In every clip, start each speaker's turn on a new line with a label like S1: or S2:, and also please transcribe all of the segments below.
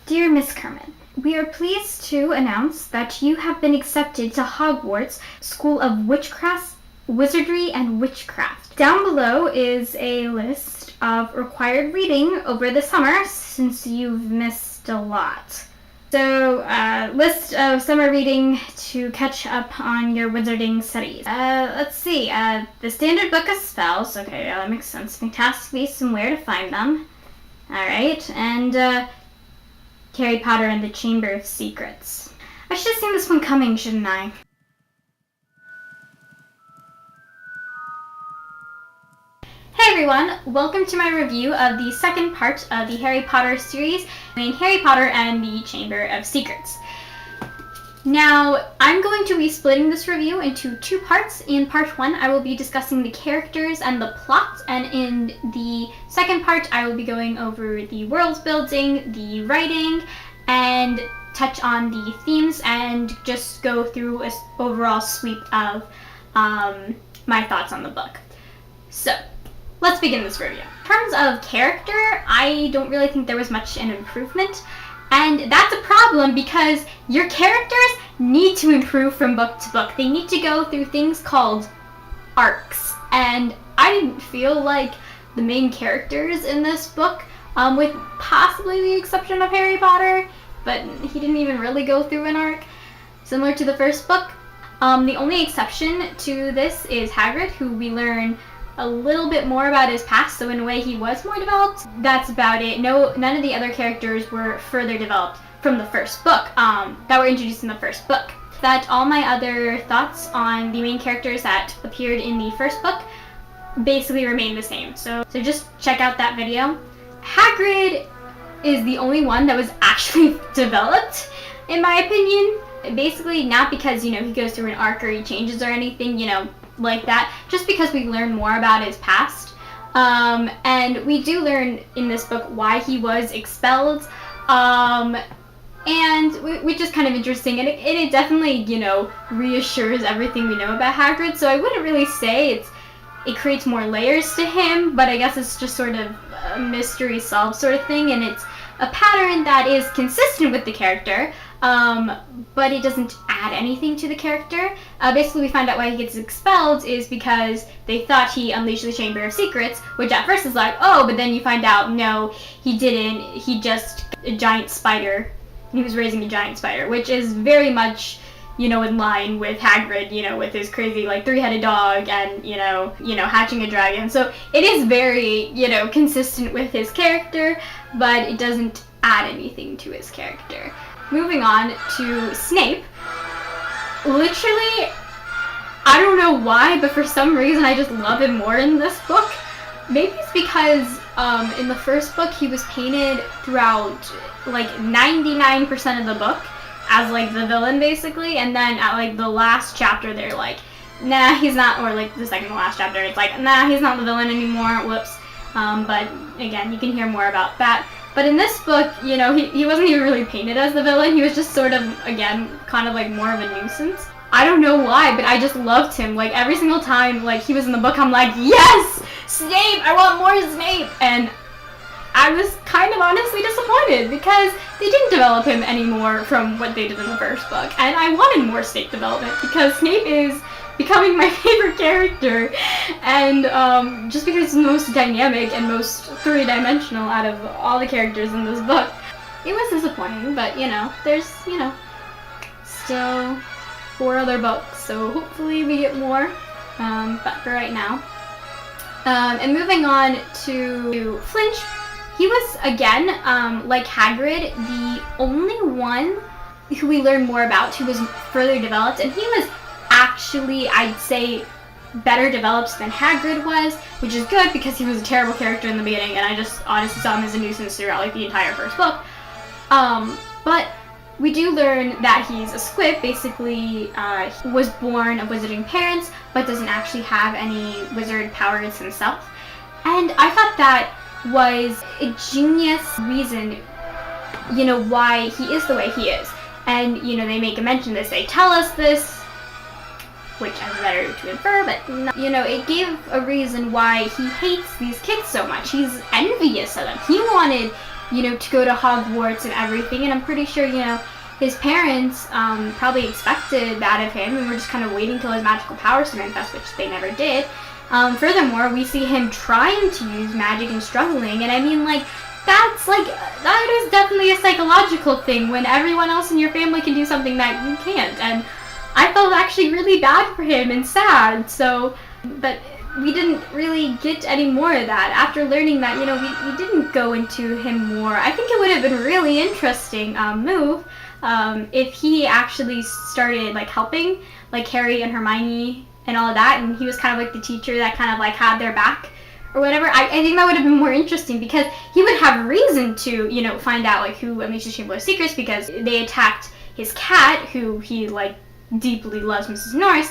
S1: Dear Miss Kerman, we are pleased to announce that you have been accepted to Hogwarts School of Witchcraft, Wizardry, and Witchcraft. Down below is a list of required reading over the summer since you've missed a lot. So, list of summer reading to catch up on your wizarding studies. Let's see, the standard book of spells. Okay, that makes sense. Fantastic Beasts and Where to Find Them. Alright, and, Harry Potter and the Chamber of Secrets. I should have seen this one coming, shouldn't I? Hey everyone, welcome to my review of the second part of the Harry Potter series, Harry Potter and the Chamber of Secrets. Now, I'm going to be splitting this review into two parts. In part one, I will be discussing the characters and the plot, and in the second part, I will be going over the world building, the writing, and touch on the themes, and just go through an overall sweep of my thoughts on the book. So, let's begin this review. In terms of character, I don't really think there was much an improvement. And that's a problem because your characters need to improve from book to book. They need to go through things called arcs. And I didn't feel like the main characters in this book, with possibly the exception of Harry Potter, but he didn't even really go through an arc, similar to the first book. The only exception to this is Hagrid, who we learn a little bit more about his past, so in a way he was more developed. That's about it. None of the other characters were further developed from the first book, that were introduced in the first book. That all my other thoughts on the main characters that appeared in the first book basically remain the same. So just check out that video. Hagrid is the only one that was actually developed, in my opinion. Basically not because, he goes through an arc or he changes or anything, like that, just because we learn more about his past. And we do learn in this book why he was expelled, and which is kind of interesting, and it definitely, reassures everything we know about Hagrid, so I wouldn't really say it creates more layers to him, but I guess it's just sort of a mystery solved sort of thing, and it's a pattern that is consistent with the character, but it doesn't add anything to the character. Basically, we find out why he gets expelled is because they thought he unleashed the Chamber of Secrets, which at first is like, oh, but then you find out, no, he didn't. He just a giant spider. He was raising a giant spider, which is very much, in line with Hagrid, with his crazy, three-headed dog and, hatching a dragon. So it is very, consistent with his character, but it doesn't add anything to his character. Moving on to Snape. Literally, I don't know why, but for some reason I just love him more in this book. Maybe it's because in the first book he was painted throughout 99% of the book as the villain basically, and then at the last chapter they're like, nah, he's not, or the second to last chapter it's like, nah, he's not the villain anymore, whoops. But again, you can hear more about that. But in this book, he wasn't even really painted as the villain. He was just sort of, again, kind of more of a nuisance. I don't know why, but I just loved him. Every single time, he was in the book, I'm like, yes! Snape! I want more Snape! And I was kind of honestly disappointed because they didn't develop him anymore from what they did in the first book. And I wanted more Snape development because Snape is becoming my favorite character, and just because it's the most dynamic and most three-dimensional out of all the characters in this book. It was disappointing, but there's still 4 other books, so hopefully we get more, but for right now. And moving on to Flinch, he was, again, like Hagrid, the only one who we learn more about who was further developed, and he was actually, I'd say, better developed than Hagrid was, which is good because he was a terrible character in the beginning, and I just honestly saw him as a nuisance throughout the entire first book. But we do learn that he's a squib. Basically, he was born of wizarding parents, but doesn't actually have any wizard powers himself. And I thought that was a genius reason, why he is the way he is. And, they make a mention of this, they tell us this, which I'm better to infer, but, it gave a reason why he hates these kids so much. He's envious of them. He wanted, to go to Hogwarts and everything. And I'm pretty sure, his parents probably expected that of him and were just kind of waiting till his magical powers to manifest, which they never did. Furthermore, we see him trying to use magic and struggling, and I mean, like, that is definitely a psychological thing when everyone else in your family can do something that you can't, and I felt actually really bad for him and sad, but we didn't really get any more of that. After learning that, we didn't go into him more. I think it would have been a really interesting move if he actually started, like, helping, like, Harry and Hermione and all of that, and he was kind of like the teacher that kind of, like, had their back or whatever. I think that would have been more interesting because he would have reason to, find out, like, who unleashed the Chamber of Secrets because they attacked his cat, who he, like, deeply loves, Mrs. Norris,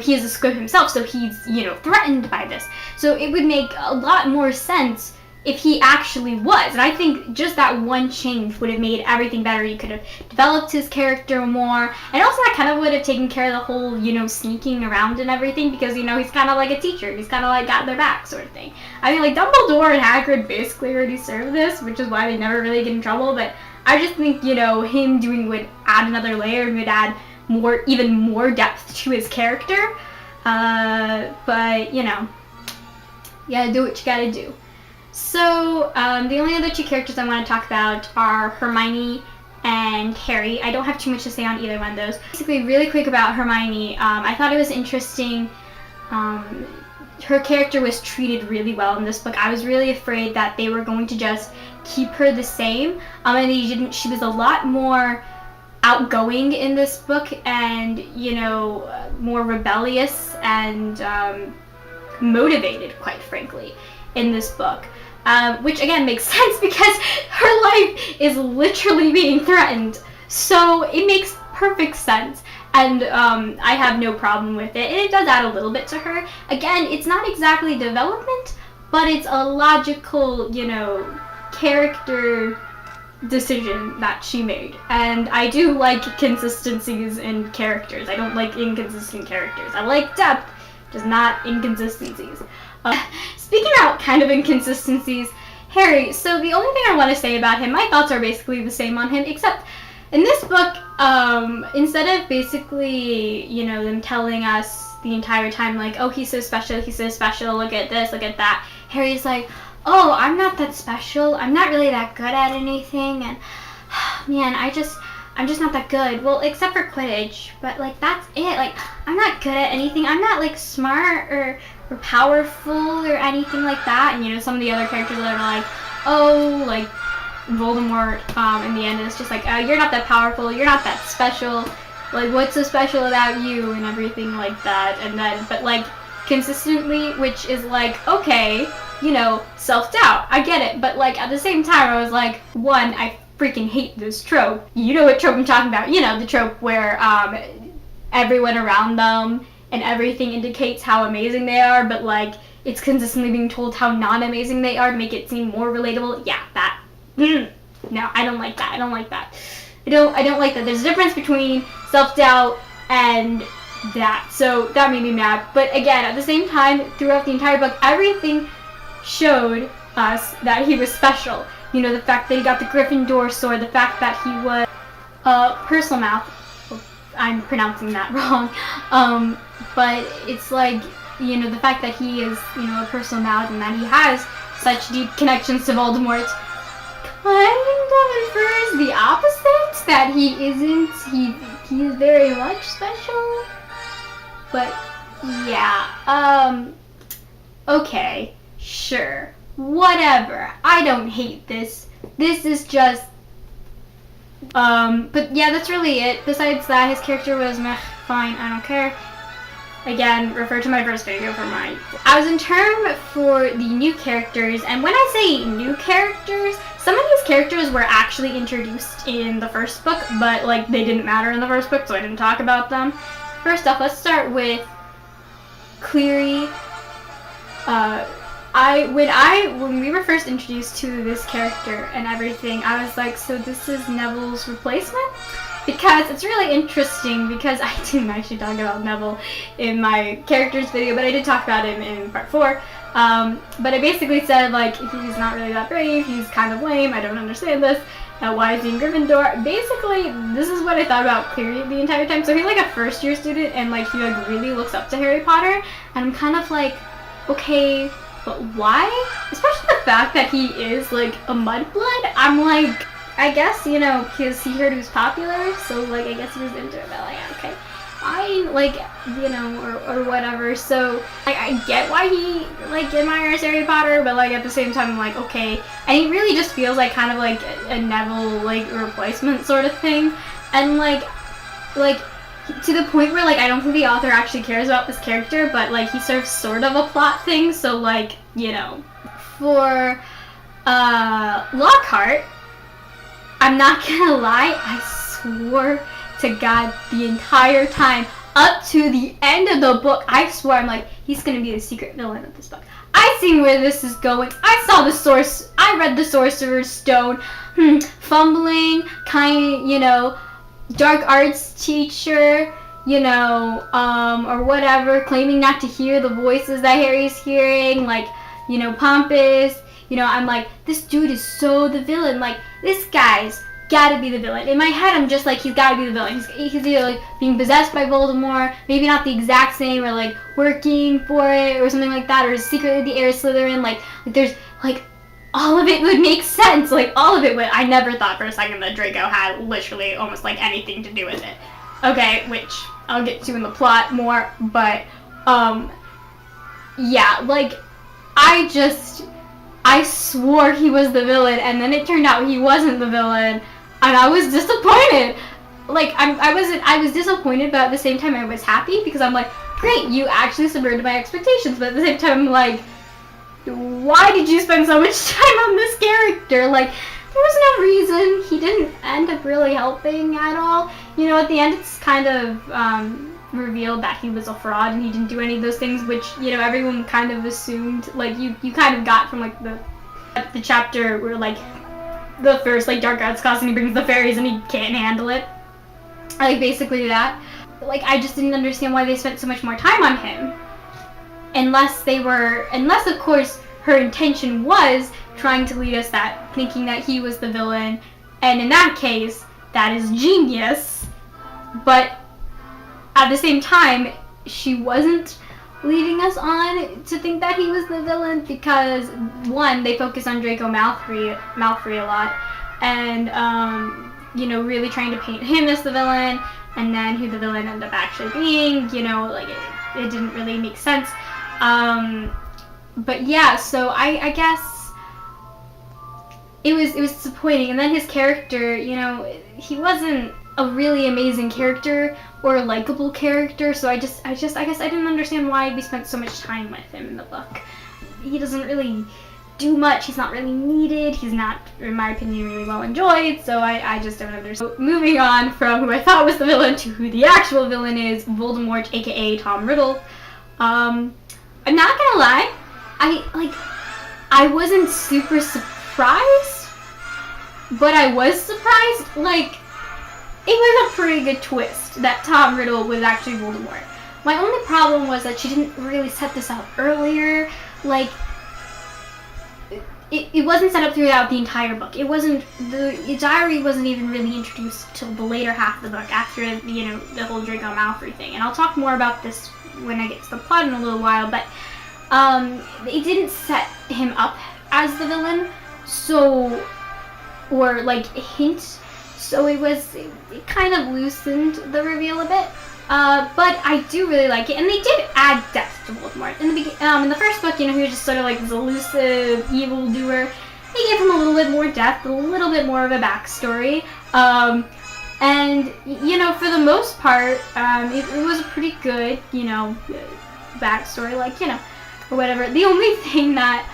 S1: he is a squib himself, so he's, threatened by this. So it would make a lot more sense if he actually was. And I think just that one change would have made everything better. You could have developed his character more. And also that kind of would have taken care of the whole, sneaking around and everything because, he's kind of like a teacher. He's kind of like got their back sort of thing. I mean, like, Dumbledore and Hagrid basically already served this, which is why they never really get in trouble. But I just think, him doing would add another layer and would add even more depth to his character. But, you gotta do what you gotta do. So, the only other two characters I want to talk about are Hermione and Harry. I don't have too much to say on either one of those. Basically, really quick about Hermione, I thought it was interesting. Her character was treated really well in this book. I was really afraid that they were going to just keep her the same. And they didn't. She was a lot more outgoing in this book and, more rebellious and motivated, quite frankly, in this book. Which again makes sense because her life is literally being threatened. So it makes perfect sense. And I have no problem with it. And it does add a little bit to her. Again, it's not exactly development, but it's a logical, character decision that she made. And I do like consistencies in characters. I don't like inconsistent characters. I like depth, just not inconsistencies. Speaking about kind of inconsistencies, Harry, so the only thing I want to say about him, my thoughts are basically the same on him, except in this book, instead of basically, them telling us the entire time, like, oh, he's so special, look at this, look at that, Harry's like, oh, I'm not that special, I'm not really that good at anything, and, man, I'm just not that good. Well, except for Quidditch, but, like, that's it. Like, I'm not good at anything. I'm not, like, smart or powerful or anything like that. And, some of the other characters that are like, oh, like, Voldemort, in the end, it's just like, oh, you're not that powerful. You're not that special. Like, what's so special about you and everything like that. And then, but, like, consistently, which is like, okay, self-doubt. I get it. But, like, at the same time, I was like, one, I freaking hate this trope. You know what trope I'm talking about. The trope where everyone around them and everything indicates how amazing they are, but like it's consistently being told how non-amazing they are to make it seem more relatable. Yeah, that. No, I don't like that. I don't like that. I don't like that. There's a difference between self-doubt and that. So that made me mad. But again, at the same time, throughout the entire book, everything showed us that he was special. The fact that he got the Gryffindor sword, the fact that he was Purslmouth. I'm pronouncing that wrong. But it's like, the fact that he is, a Purslmouth and that he has such deep connections to Voldemort kind of infers the opposite, that he isn't, he's very much special. But, yeah, okay, sure. Whatever. I don't hate this. This is just... but yeah, that's really it. Besides that, his character was meh, fine, I don't care. Again, refer to my first video for mine. I was in term for the new characters, and when I say new characters, some of these characters were actually introduced in the first book, but, like, they didn't matter in the first book, so I didn't talk about them. First off, let's start with Cleary. When we were first introduced to this character and everything, I was like, so this is Neville's replacement? Because it's really interesting, because I didn't actually talk about Neville in my characters video, but I did talk about him in part 4. But it basically said, like, he's not really that brave, he's kind of lame, I don't understand this. Why is he in Gryffindor? Basically, this is what I thought about Clary the entire time. So he's like a first year student, and like he like really looks up to Harry Potter, and I'm kind of like, okay, but why? Especially the fact that he is like a mudblood. I'm like, I guess, you know, because he heard he was popular, so like I guess he was into it, but like, okay, fine, like, you know, or whatever. So like, I get why he like admires Harry Potter, but like at the same time I'm like, okay. And he really just feels like kind of like a Neville like replacement sort of thing, and like to the point where like I don't think the author actually cares about this character, but like he serves sort of a plot thing. So like, you know, for Lockhart, I'm not gonna lie, I swore to God the entire time up to the end of the book, I swore, I'm like, he's gonna be the secret villain of this book. I see where this is going. I read the Sorcerer's Stone, fumbling, you know, dark arts teacher, you know, or whatever, claiming not to hear the voices that Harry's hearing, like, you know, pompous, you know, I'm like, this dude is so the villain, like, this guy's gotta be the villain. In my head, I'm just like, he's gotta be the villain. He's either like being possessed by Voldemort, maybe not the exact same, or like working for it, or something like that, or secretly the heir Slytherin. Like there's like all of it would make sense. Like all of it would. I never thought for a second that Draco had literally almost like anything to do with it. Okay, which I'll get to in the plot more, but yeah, like I swore he was the villain, and then it turned out he wasn't the villain. And I was disappointed. Like, I was disappointed, but at the same time I was happy, because I'm like, great, you actually subverted my expectations. But at the same time, I'm like, why did you spend so much time on this character? Like, there was no reason. He didn't end up really helping at all. You know, at the end, it's kind of revealed that he was a fraud and he didn't do any of those things, which, you know, everyone kind of assumed. Like, you kind of got from, like, the chapter where, like, the first, like, dark arts class and he brings the fairies and he can't handle it. Like, basically that. Like, I just didn't understand why they spent so much more time on him. Unless, of course, her intention was trying to lead us that, thinking that he was the villain. And in that case, that is genius. But at the same time, she wasn't leading us on to think that he was the villain, because one, they focus on Draco Malfoy a lot, and you know, really trying to paint him as the villain, and then who the villain ended up actually being, you know, like it didn't really make sense. But yeah, so I guess it was disappointing. And then his character, you know, he wasn't a really amazing character or a likable character, so I guess I didn't understand why we spent so much time with him in the book. He doesn't really do much, he's not really needed, he's not, in my opinion, really well enjoyed, so I just don't understand. So, moving on from who I thought was the villain to who the actual villain is, Voldemort Aka Tom Riddle. I'm not gonna lie, I wasn't super surprised, but I was surprised. Like, it was a pretty good twist that Tom Riddle was actually Voldemort. My only problem was that she didn't really set this up earlier. Like, it wasn't set up throughout the entire book. It wasn't, the diary wasn't even really introduced till the later half of the book, after, you know, the whole Draco Malfoy thing. And I'll talk more about this when I get to the plot in a little while, but it didn't set him up as the villain, so, or like hint. So it kind of loosened the reveal a bit, but I do really like it, and they did add depth to Voldemort. In the first book, you know, he was just sort of like this elusive evildoer. They gave him a little bit more depth, a little bit more of a backstory, and, you know, for the most part, it was a pretty good, you know, backstory, like, you know, or whatever. The only thing that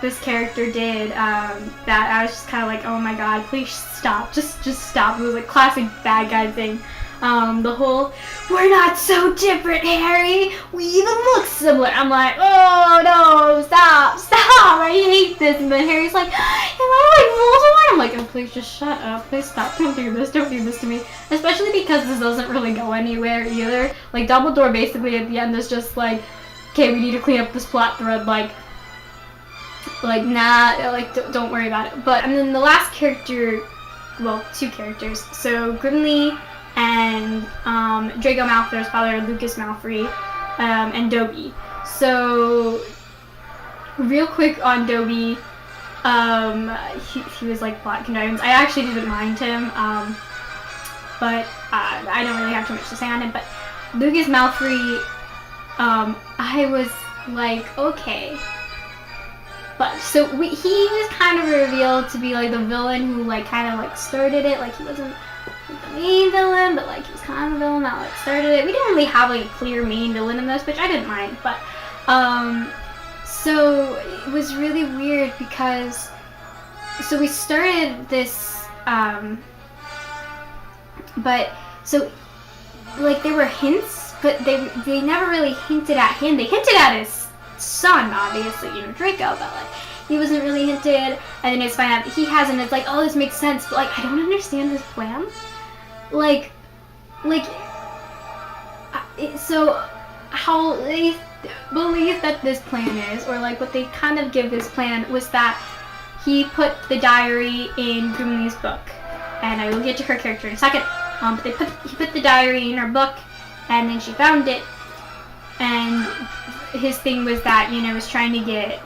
S1: this character did, that I was just kind of like, oh my god, please stop, just stop. It was like classic bad guy thing. The whole, we're not so different, Harry, we even look similar. I'm like, oh no, stop, I hate this. And then Harry's like, am I like Voldemort? I'm like, oh, please just shut up, please stop, don't do this to me. Especially because this doesn't really go anywhere either. Like, Dumbledore basically at the end is just like, okay, we need to clean up this plot thread, like nah, like don't worry about it. But and then the last character, well, two characters, so Grimly and Draco Malfoy's father, Lucas Malfoy, and Dobby. So real quick on Dobby, he was like plot connivance. I actually didn't mind him, but I don't really have too much to say on him. But Lucas Malfoy, I was like, okay. But so he was kind of revealed to be like the villain who like kind of like started it. Like he wasn't like the main villain, but like he was kind of the villain that like started it. We didn't really have like a clear main villain in this, which I didn't mind. But so it was really weird because so we started this but so like there were hints, but they never really hinted at him. They hinted at his son, obviously, you know, Draco, but like he wasn't really hinted, and then it's find out that he hasn't. It's like, oh, this makes sense, but like I don't understand his plan. So how they believe that this plan is, or like what they kind of give this plan was that he put the diary in Grimly's book, and I will get to her character in a second. But he put the diary in her book, and then she found it, and his thing was that, you know, was trying to get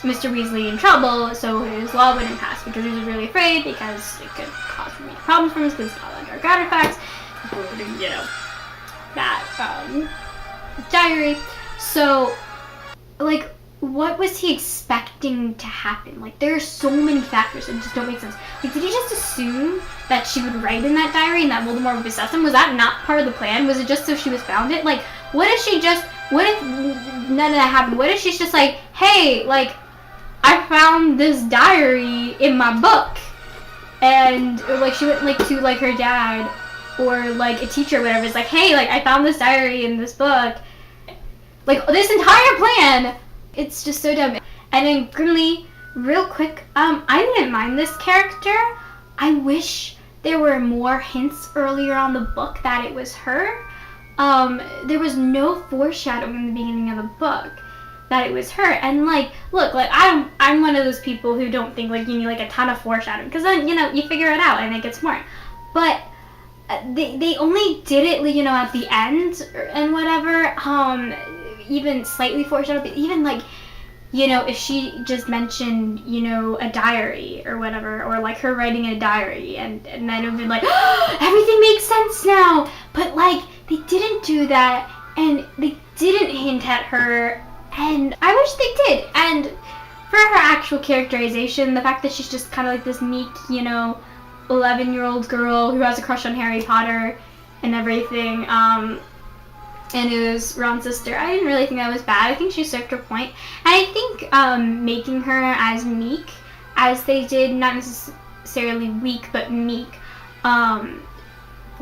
S1: Mr. Weasley in trouble so his law wouldn't pass, because he was really afraid because it could cause major problems for him because it's all like dark artifacts, including, you know, that diary. So like what was he expecting to happen? Like there are so many factors that just don't make sense. Like did he just assume that she would write in that diary and that Voldemort would possess him? Was that not part of the plan? Was it just so she was found it? Like what if none of that happened? What if she's just like, hey, like I found this diary in my book, and or, like she went like to like her dad or like a teacher or whatever, it's like, hey, like I found this diary in this book. Like this entire plan, it's just so dumb. And then Grimly, real quick, I didn't mind this character. I wish there were more hints earlier on the book that it was her. There was no foreshadowing in the beginning of the book that it was her. And like, look, like I'm one of those people who don't think like you need like a ton of foreshadowing, because then, you know, you figure it out and it gets more. But they only did it, you know, at the end and whatever. Even slightly foreshadowed, but even like, you know, if she just mentioned, you know, a diary or whatever, or like her writing a diary, and then it would be like, oh, everything makes sense now. But like they didn't do that, and they didn't hint at her, and I wish they did. And for her actual characterization, the fact that she's just kind of like this meek, you know, 11-year-old girl who has a crush on Harry Potter and everything, and is Ron's sister, I didn't really think that was bad. I think she served her point. And I think making her as meek as they did, not necessarily weak, but meek,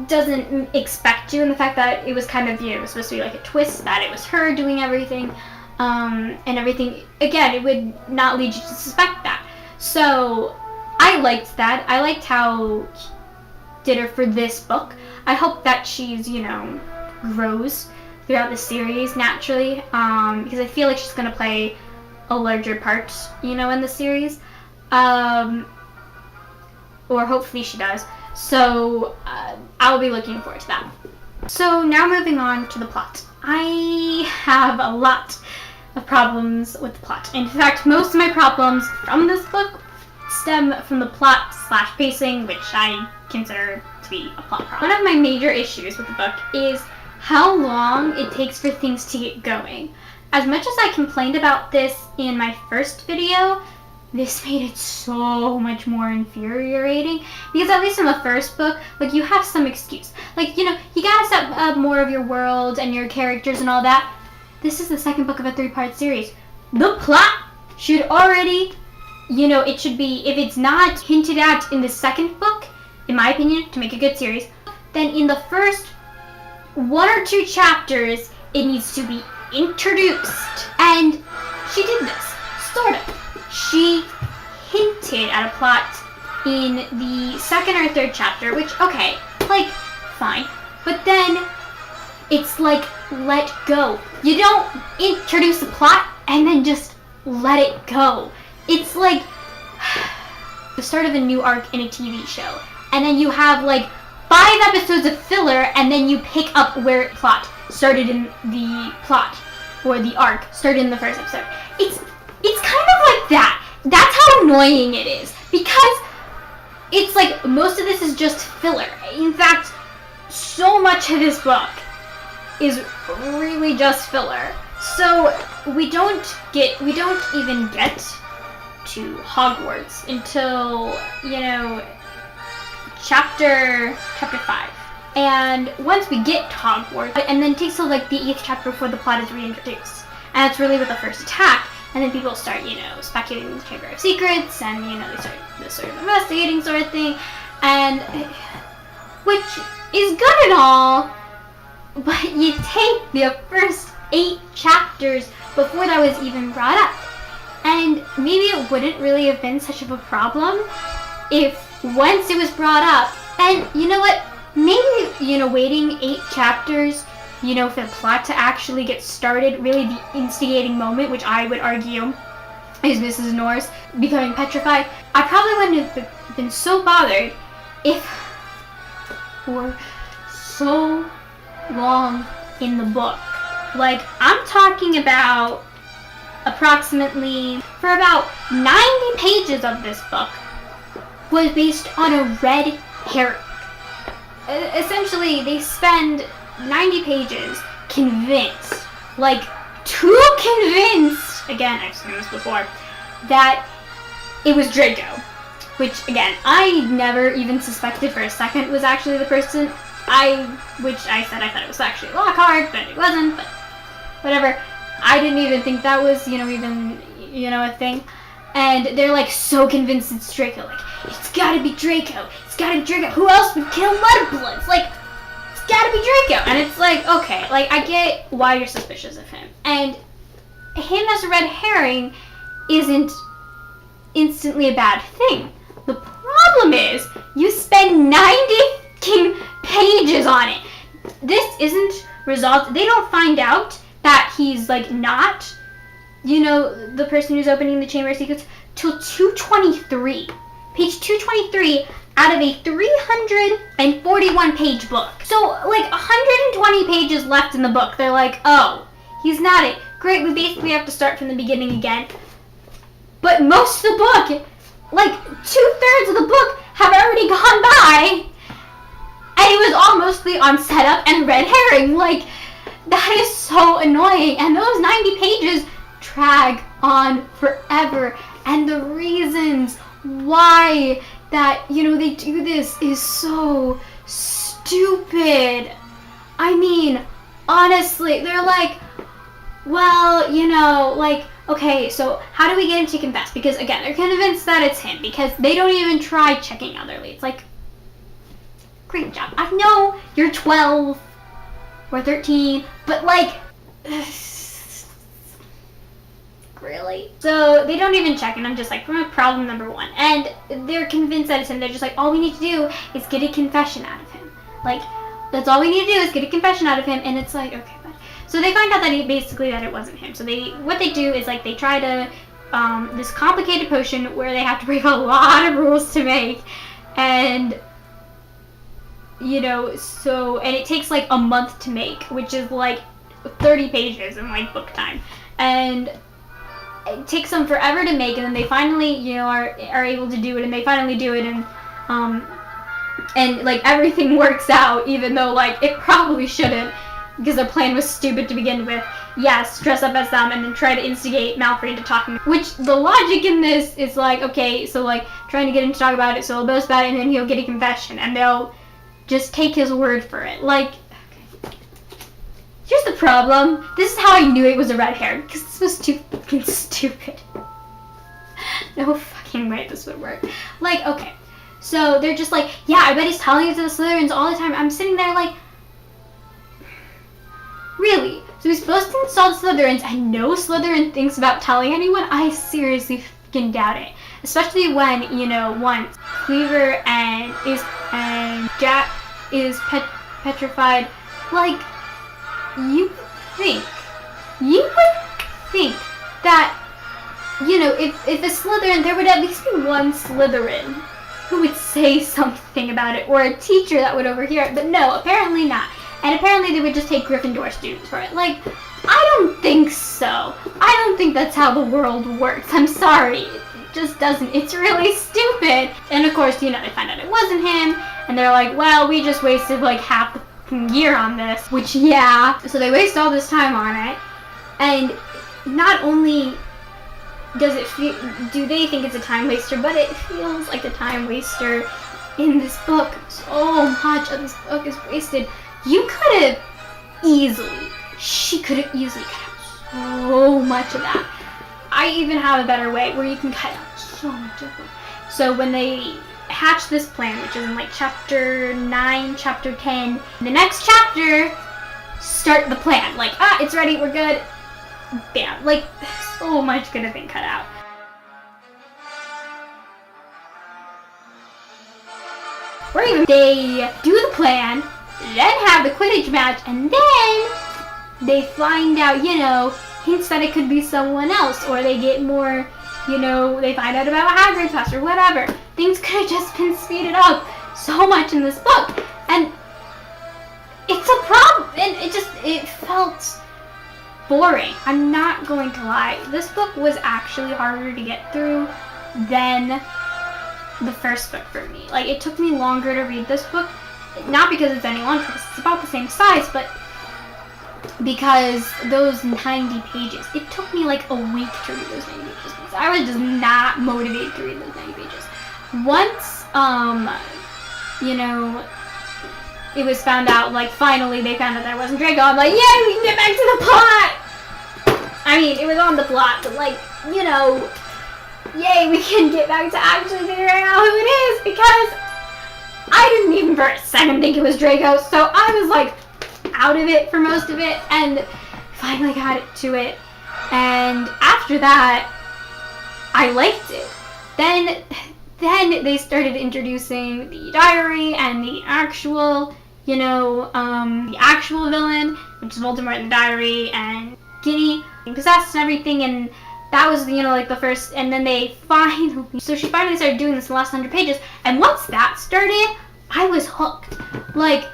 S1: doesn't expect you, and the fact that it was kind of, you know, supposed to be like a twist that it was her doing everything, and everything, again, it would not lead you to suspect that. So I liked that. I liked how he did her for this book. I hope that she's, you know, grows throughout the series naturally, because I feel like she's going to play a larger part, you know, in the series, or hopefully she does. So I'll be looking forward to that. So now moving on to the plot. I have a lot of problems with the plot. In fact, most of my problems from this book stem from the plot / pacing, which I consider to be a plot problem. One of my major issues with the book is how long it takes for things to get going. As much as I complained about this in my first video, this made it so much more infuriating, because at least in the first book, like, you have some excuse. Like, you know, you gotta set up more of your world and your characters and all that. This is the second book of a 3-part series. The plot should already, you know, it should be, if it's not hinted at in the second book, in my opinion, to make a good series, then in the first 1 or 2 chapters, it needs to be introduced. And she did this, sort of. She hinted at a plot in the 2nd or 3rd chapter, which, okay, like, fine. But then It's like, let go. You don't introduce the plot and then just let it go. It's like the start of a new arc in a TV show. And then you have like 5 episodes of filler, and then you pick up where plot started in the plot, or the arc started in the first episode. It's kind of like that. That's how annoying it is, because it's like most of this is just filler. In fact, so much of this book is really just filler. So we don't even get to Hogwarts until, chapter 5. And once we get to Hogwarts, and then it takes till like the 8th chapter before the plot is reintroduced. And that's really with the first attack. And then people start, speculating the Chamber of Secrets, and, they start this sort of investigating sort of thing. And, which is good and all, but you take the first 8 chapters before that was even brought up. And maybe it wouldn't really have been such of a problem if once it was brought up, and you know what, maybe, waiting 8 chapters, for the plot to actually get started, really the instigating moment, which I would argue is Mrs. Norris becoming petrified, I probably wouldn't have been so bothered if for so long in the book. Like, I'm talking about approximately, for about 90 pages of this book, was based on a red herring. Essentially, they spend 90 pages convinced, like too convinced, again, I've seen this before, that it was Draco. Which, again, I never even suspected for a second was actually the person. Which I said I thought it was actually Lockhart, but it wasn't, but whatever. I didn't even think that was, a thing. And they're like so convinced it's Draco, like, it's gotta be Draco, it's gotta be Draco, who else would kill Mudbloods? Like, it's gotta be Draco. And it's like, okay, like, I get why you're suspicious of him. And him as a red herring isn't instantly a bad thing. The problem is, you spend 90 pages on it. This isn't resolved. They don't find out that he's, like, not, the person who's opening the Chamber of Secrets till 223. Page 223 out of a 341 page book. So, like, 120 pages left in the book. They're like, oh, he's not it. Great, we basically have to start from the beginning again. But most of the book, like 2/3 of the book, have already gone by. And it was all mostly on setup and red herring. Like, that is so annoying. And those 90 pages drag on forever. And the reasons why that, they do this is so stupid. I mean, honestly, they're like, well, like, okay, so how do we get him to confess? Because, again, they're convinced that it's him because they don't even try checking other leads. Like, great job. I know you're 12 or 13, but, like, really? So they don't even check, and I'm just like, problem number 1. And they're convinced that it's him. They're just like, all we need to do is get a confession out of him. Like, that's all we need to do is get a confession out of him. And it's like, okay, but so they find out that that it wasn't him. So what they do is, like, they try to this complicated potion where they have to break a lot of rules to make, and and it takes like a month to make, which is like 30 pages in like book time, and it takes them forever to make, and then they finally are able to do it, and they finally do it, and like everything works out, even though like it probably shouldn't, because their plan was stupid to begin with. Yes, dress up as them and then try to instigate Malfoy into talking. Which the logic in this is like, okay, so like trying to get him to talk about it, so he'll boast about it, and then he'll get a confession, and they'll just take his word for it. Like, okay. Here's the problem. This is how I knew it was a red herring, because this was too fucking stupid. No fucking way this would work. Like, okay, so they're just like, yeah, I bet he's telling it to the Slytherins all the time. I'm sitting there like, really? So he's supposed to install the Slytherins, and no Slytherin thinks about telling anyone? I seriously fucking doubt it. Especially when, once Cleaver and Jack is petrified. Like, you would think that, you know, if a Slytherin, there would at least be one Slytherin who would say something about it, or a teacher that would overhear it, but no, apparently not. And apparently they would just take Gryffindor students for it. Like, I don't think so. I don't think that's how the world works. I'm sorry. It just doesn't. It's really stupid. And of course, you know, they find out it wasn't him, and they're like, well, we just wasted like half the year on this, which, yeah. So they waste all this time on it, and not only do they think it's a time waster, but it feels like a time waster in this book. So much of this book is wasted. She could have easily cut out so much of that. I even have a better way where you can cut out so much of it. So when they hatch this plan, which is in like chapter 9, chapter 10, the next chapter, start the plan. Like, it's ready, we're good. Bam. Like, so much could have been cut out. Or even they do the plan, then have the Quidditch match, and then they find out, you know, hints that it could be someone else, or they get more, you know, they find out about Hagrid's past or whatever. Things could have just been speeded up so much in this book, and it's a problem, and it felt boring. I'm not going to lie. This book was actually harder to get through than the first book for me. Like, it took me longer to read this book, not because it's any longer, because it's about the same size, but because those 90 pages, it took me like a week to read those 90 pages, because I was just not motivated to read those 90 pages. Once, you know, it was found out, like, finally they found out there wasn't Draco, I'm like, yay, we can get back to the plot! I mean, it was on the plot, but, like, you know, yay, we can get back to actually figuring out who it is, because I didn't even for a second think it was Draco, so I was, like, out of it for most of it, and finally got it to it, and after that, I liked it. Then they started introducing the diary and the actual, you know, the actual villain, which is Voldemort in the diary, and Ginny being possessed and everything, and that was, you know, like the first, and then she finally started doing this in the last 100 pages, and once that started, I was hooked. Like,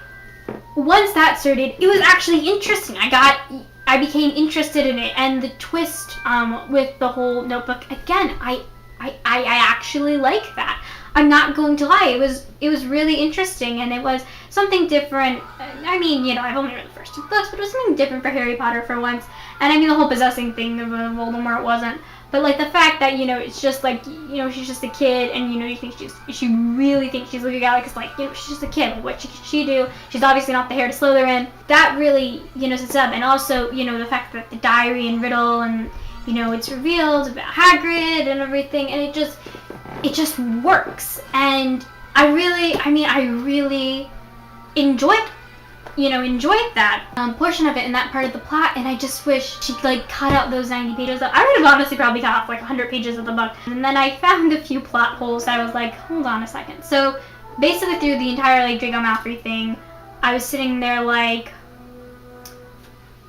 S1: once that started, it was actually interesting. I became interested in it, and the twist with the whole notebook, again, I actually like that. I'm not going to lie, it was really interesting, and it was something different. I mean, you know, I've only read the first 2 books, but it was something different for Harry Potter for once. And I mean, the whole possessing thing of Voldemort wasn't. But, like, the fact that, you know, it's just, like, you know, she's just a kid, and, you know, you think she really thinks she's looking at it, because, like, you know, she's just a kid. Like, what can she do? She's obviously not the heir to Slytherin. That really, you know, sets up. And also, you know, the fact that the diary and riddle, and, you know, it's revealed about Hagrid and everything, and it just works. And I really enjoyed that portion of it and that part of the plot, and I just wish she'd, like, cut out those 90 pages. I would have honestly probably cut off, like, 100 pages of the book, and then I found a few plot holes that I was like, hold on a second. So, basically through the entire, like, Draco Malfoy thing, I was sitting there like,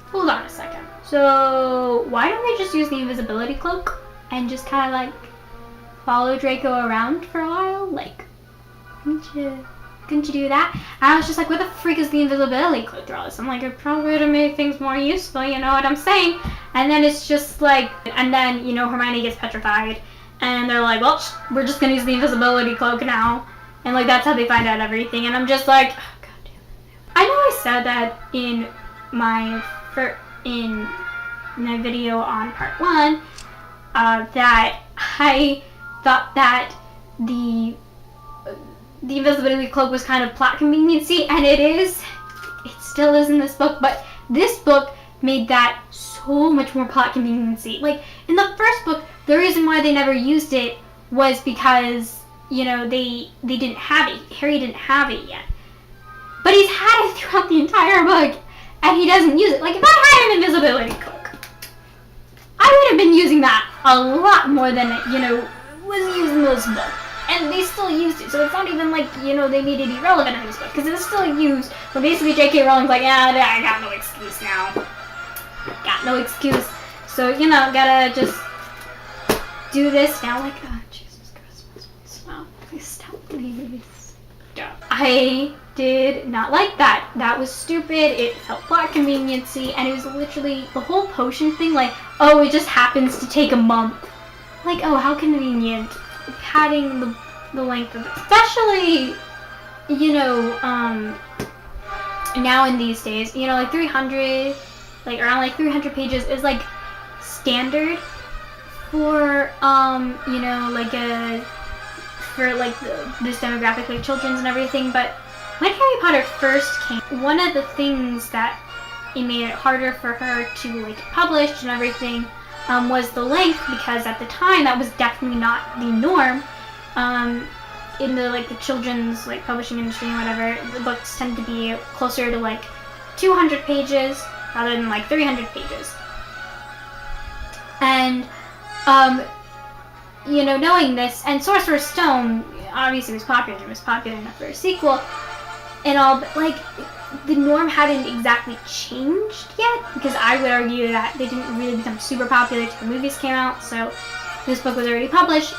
S1: hold on a second. So, why don't they just use the invisibility cloak and just kind of, like, follow Draco around for a while? Like, couldn't you do that? And I was just like, what the freak is the invisibility cloak through all this? I'm like, it probably would have made things more useful, you know what I'm saying? And then it's just like, and then, you know, Hermione gets petrified, and they're like, well, we're just gonna use the invisibility cloak now. And, like, that's how they find out everything. And I'm just like, oh, God damn it. I know I said that in my video on part 1, that I thought that the invisibility cloak was kind of plot conveniency, and it still is in this book, but this book made that so much more plot conveniency. Like, in the first book, the reason why they never used it was because, you know, they didn't have it. Harry didn't have it yet. But he's had it throughout the entire book, and he doesn't use it. Like, if I had an invisibility cloak, I would have been using that a lot more than, you know, was used in this book. and they still used it, so it's not even like, you know, they made it irrelevant in this book, because it's still used, but basically J.K. Rowling's like, yeah, I got no excuse now. Got no excuse. So, you know, gotta just do this now, like, oh, Jesus Christmas, stop, please stop, please stop. I did not like that. That was stupid, it felt plot conveniency, and it was literally, the whole potion thing, like, oh, it just happens to take a month. Like, oh, how convenient. Padding the length of it. Especially, you know, now in these days, you know, like 300, like around like 300 pages is like standard for, you know, like for like this demographic, like children's and everything. But when Harry Potter first came, one of the things that it made it harder for her to like publish and everything was the length, because at the time that was definitely not the norm. In the like the children's like publishing industry and whatever, the books tend to be closer to like 200 pages rather than like 300 pages. And you know, knowing this, and Sorcerer's Stone obviously was popular. It was popular enough for a sequel and all, but like the norm hadn't exactly changed yet, because I would argue that they didn't really become super popular until the movies came out, so this book was already published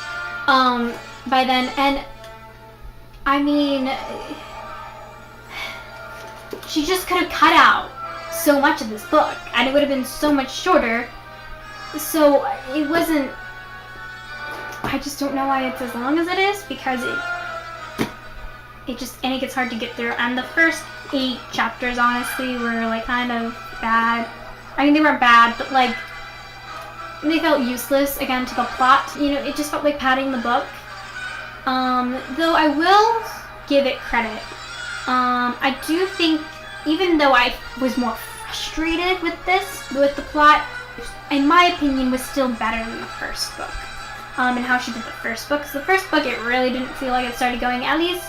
S1: by then. And I mean, she just could have cut out so much of this book and it would have been so much shorter, so it wasn't, I just don't know why it's as long as it is, because it just, and it gets hard to get through. And the first 8 chapters, honestly, were like kind of bad. I mean, they weren't bad, but like they felt useless again to the plot. You know, it just felt like padding the book. Though I will give it credit. I do think, even though I was more frustrated with the plot, in my opinion, was still better than the first book. And how she did the first book. Because the first book, it really didn't feel like it started going, at least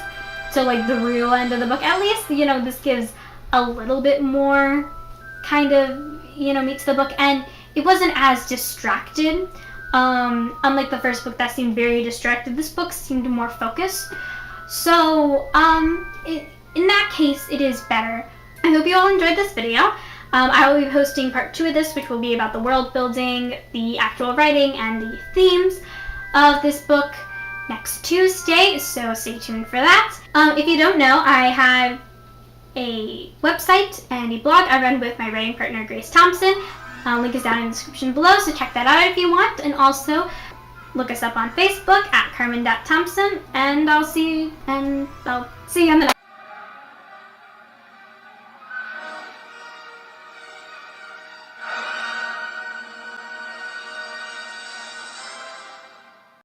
S1: to like the real end of the book. At least, you know, this gives a little bit more kind of, you know, meat to the book, and it wasn't as distracted. Unlike the first book that seemed very distracted, this book seemed more focused. So, in that case, it is better. I hope you all enjoyed this video. I will be posting part 2 of this, which will be about the world building, the actual writing, and the themes of this book next Tuesday, so stay tuned for that. If you don't know, I have a website and a blog I run with my writing partner, Grace Thompson. Link is down in the description below, so check that out if you want. And also, look us up on Facebook at Carmen.Thompson, and I'll see you on the next